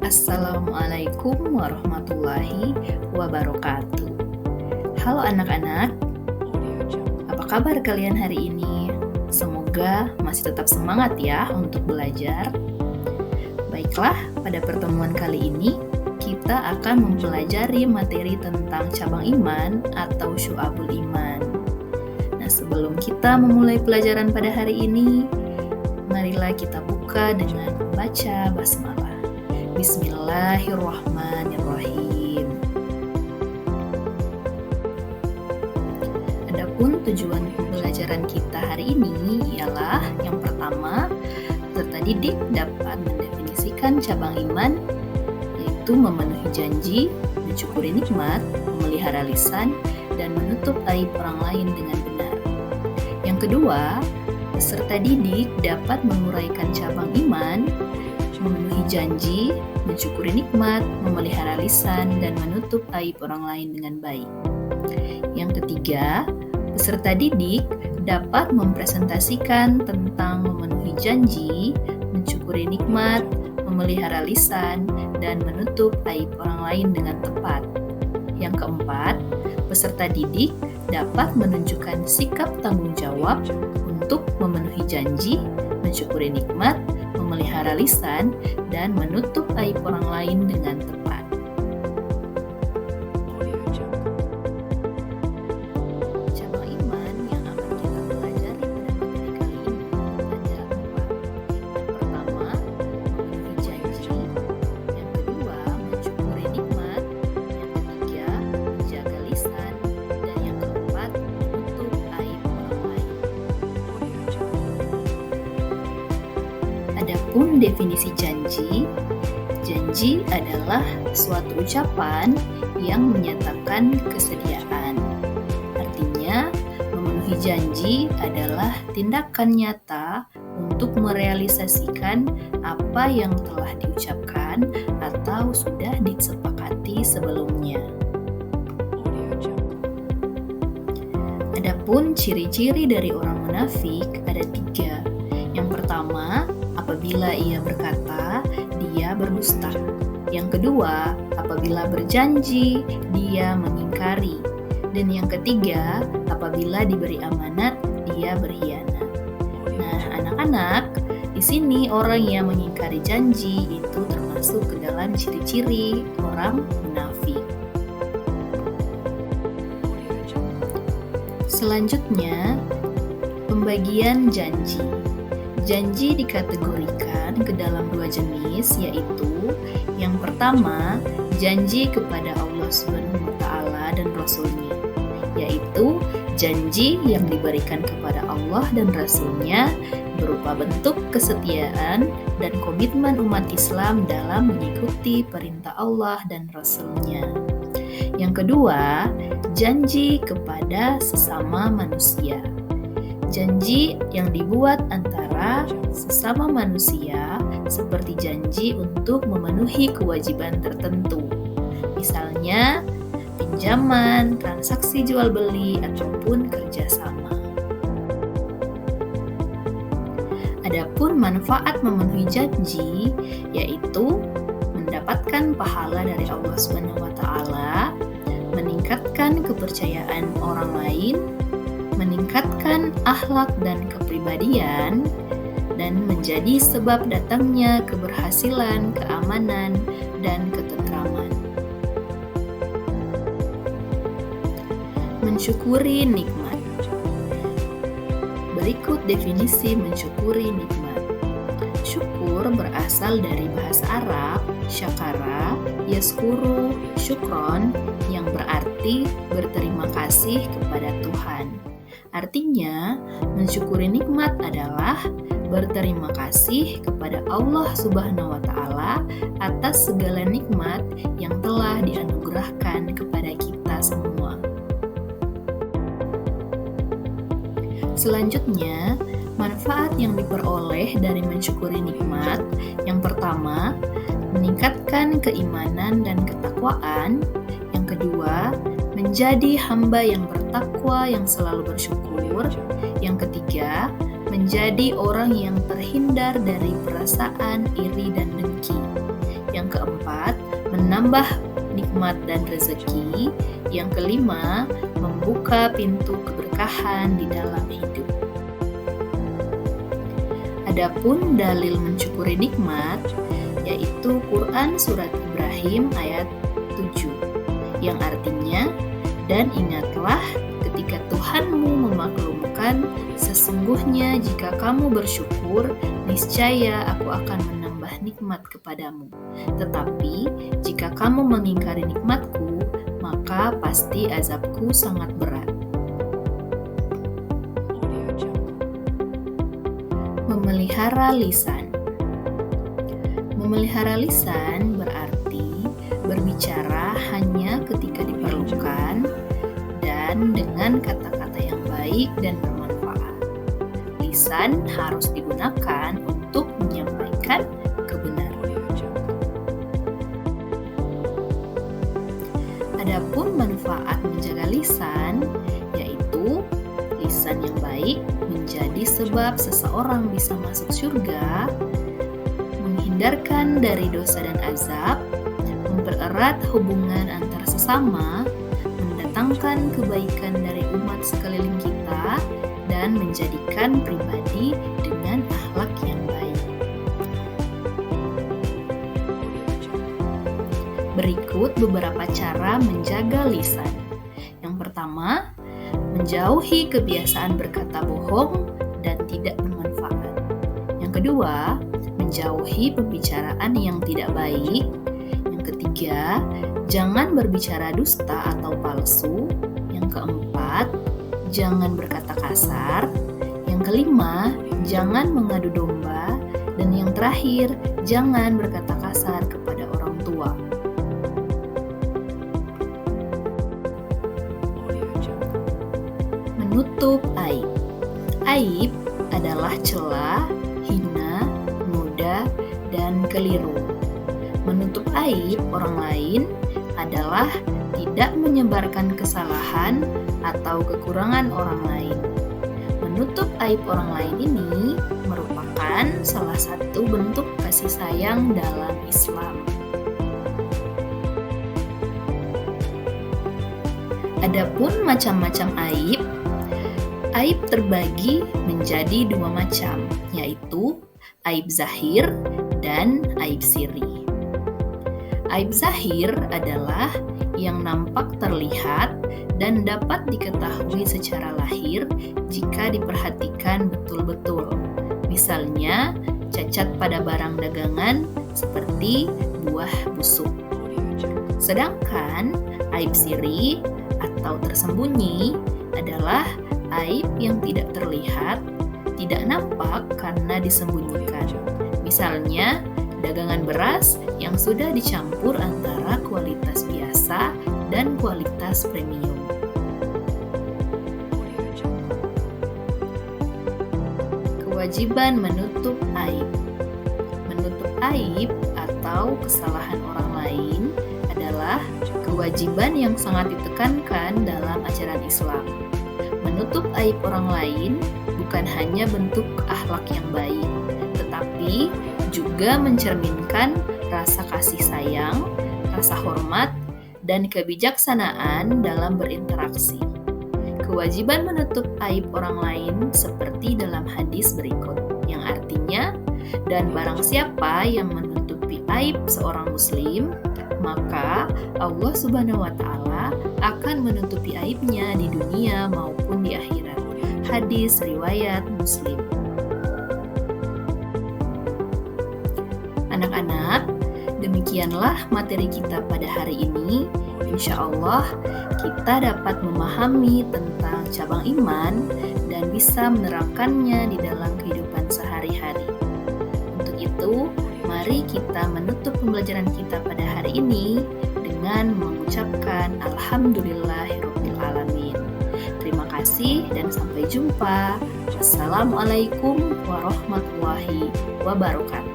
Assalamualaikum warahmatullahi wabarakatuh. Halo anak-anak, apa kabar kalian hari ini? Semoga masih tetap semangat ya untuk belajar. Baiklah, pada pertemuan kali ini kita akan mempelajari materi tentang cabang iman atau syu'abul iman. Nah, sebelum kita memulai pelajaran pada hari ini, marilah kita buka dengan membaca basmalah. Bismillahirrahmanirrahim. Adapun tujuan pembelajaran kita hari ini ialah yang pertama, peserta didik dapat mendefinisikan cabang iman, yaitu memenuhi janji, mensyukuri nikmat, memelihara lisan, dan menutup aib orang lain dengan benar. Yang kedua, peserta didik dapat menguraikan cabang iman, memenuhi janji, mensyukuri nikmat, memelihara lisan, dan menutup aib orang lain dengan baik. Yang ketiga, peserta didik dapat mempresentasikan tentang memenuhi janji, mensyukuri nikmat, memelihara lisan, dan menutup aib orang lain dengan tepat. Yang keempat, peserta didik dapat menunjukkan sikap tanggung jawab untuk memenuhi janji, mensyukuri nikmat, memelihara lisan, dan menutup aib orang lain dengan tepat. Cabang iman yang akan kita pelajari pada materi kali ini ada 4. Yang pertama, memenuhi janji. Yang kedua, mensyukuri nikmat. Yang ketiga, menjaga lisan. Dan yang keempat, menutup aib orang lain. Adapun definisi janji, janji adalah suatu ucapan yang menyatakan kesediaan. Artinya, memenuhi janji adalah tindakan nyata untuk merealisasikan apa yang telah diucapkan atau sudah disepakati sebelumnya. Adapun ciri-ciri dari orang munafik ada 3. Yang pertama, apabila ia berkata, dia berdusta. Yang kedua, apabila berjanji, dia mengingkari. Dan yang ketiga, apabila diberi amanat, dia berkhianat. Nah, anak-anak, di sini orang yang mengingkari janji itu termasuk ke dalam ciri-ciri orang munafik. Selanjutnya, pembagian janji. Janji dikategorikan ke dalam 2 jenis, yaitu yang pertama, janji kepada Allah SWT dan Rasul-Nya, yaitu janji yang diberikan kepada Allah dan Rasul-Nya berupa bentuk kesetiaan dan komitmen umat Islam dalam mengikuti perintah Allah dan Rasul-Nya. Yang kedua, janji kepada sesama manusia. Janji yang dibuat antara sesama manusia seperti janji untuk memenuhi kewajiban tertentu. Misalnya, pinjaman, transaksi jual beli, ataupun kerjasama. Adapun manfaat memenuhi janji yaitu mendapatkan pahala dari Allah SWT, meningkatkan kepercayaan orang lain, meningkatkan akhlak dan kepribadian, dan menjadi sebab datangnya keberhasilan, keamanan, dan ketentraman. Mensyukuri nikmat. Berikut definisi mensyukuri nikmat. Syukur berasal dari bahasa Arab syakara, yaskuru, syukron, yang berarti berterima kasih kepada Tuhan. Artinya, mensyukuri nikmat adalah berterima kasih kepada Allah Subhanahu wa Ta'ala atas segala nikmat yang telah dianugerahkan kepada kita semua. Selanjutnya, manfaat yang diperoleh dari mensyukuri nikmat, yang pertama, meningkatkan keimanan dan ketakwaan. Yang kedua, menjadi hamba yang bertakwa yang selalu bersyukur. Yang ketiga, menjadi orang yang terhindar dari perasaan iri dan dengki. Yang keempat, menambah nikmat dan rezeki. Yang kelima, membuka pintu keberkahan di dalam hidup. Adapun dalil mensyukuri nikmat, yaitu Quran Surat Ibrahim ayat 7, yang artinya, dan ingatlah ketika Tuhanmu memaklumkan, sesungguhnya jika kamu bersyukur, niscaya aku akan menambah nikmat kepadamu. Tetapi jika kamu mengingkari nikmatku, maka pasti azabku sangat berat. Memelihara lisan. Memelihara lisan berarti berbicara hanya ketika diperlukan dan dengan kata-kata yang baik dan bermanfaat. Lisan harus digunakan untuk menyampaikan kebenaran. Adapun manfaat menjaga lisan, yaitu lisan yang baik menjadi sebab seseorang bisa masuk surga, menghindarkan dari dosa dan azab, mempererat hubungan antar sesama, mendatangkan kebaikan dari umat sekeliling kita, dan menjadikan pribadi dengan akhlak yang baik. Berikut beberapa cara menjaga lisan. Yang pertama, menjauhi kebiasaan berkata bohong dan tidak bermanfaat. Yang kedua, menjauhi pembicaraan yang tidak baik. Yang ketiga, jangan berbicara dusta atau palsu. Yang keempat, jangan berkata kasar. Yang kelima, jangan mengadu domba. Dan yang terakhir, jangan berkata kasar kepada orang tua. Menutup aib. Aib adalah celah, hina, noda, dan keliru. Menutup aib orang lain adalah tidak menyebarkan kesalahan atau kekurangan orang lain. Menutup aib orang lain ini merupakan salah satu bentuk kasih sayang dalam Islam. Adapun macam-macam aib, aib terbagi menjadi dua macam, yaitu aib zahir dan aib sirri. Aib zahir adalah yang nampak terlihat dan dapat diketahui secara lahir jika diperhatikan betul-betul. Misalnya, cacat pada barang dagangan seperti buah busuk. Sedangkan aib sirri atau tersembunyi adalah aib yang tidak terlihat, tidak nampak karena disembunyikan. Misalnya, dagangan beras yang sudah dicampur antara kualitas biasa dan kualitas premium. Kewajiban menutup aib. Menutup aib atau kesalahan orang lain adalah kewajiban yang sangat ditekankan dalam ajaran Islam. Menutup aib orang lain bukan hanya bentuk akhlak yang baik, tetapi juga mencerminkan rasa kasih sayang, rasa hormat, dan kebijaksanaan dalam berinteraksi. Kewajiban menutup aib orang lain seperti dalam hadis berikut, yang artinya, dan barang siapa yang menutupi aib seorang muslim, maka Allah Subhanahu wa Ta'ala akan menutupi aibnya di dunia maupun di akhirat. Hadis riwayat Muslim. Anak-anak, demikianlah materi kita pada hari ini. Insya Allah kita dapat memahami tentang cabang iman dan bisa menerapkannya di dalam kehidupan sehari-hari. Untuk itu, mari kita menutup pembelajaran kita pada hari ini dengan mengucapkan Alhamdulillahirabbil alamin. Terima kasih dan sampai jumpa. Wassalamualaikum warahmatullahi wabarakatuh.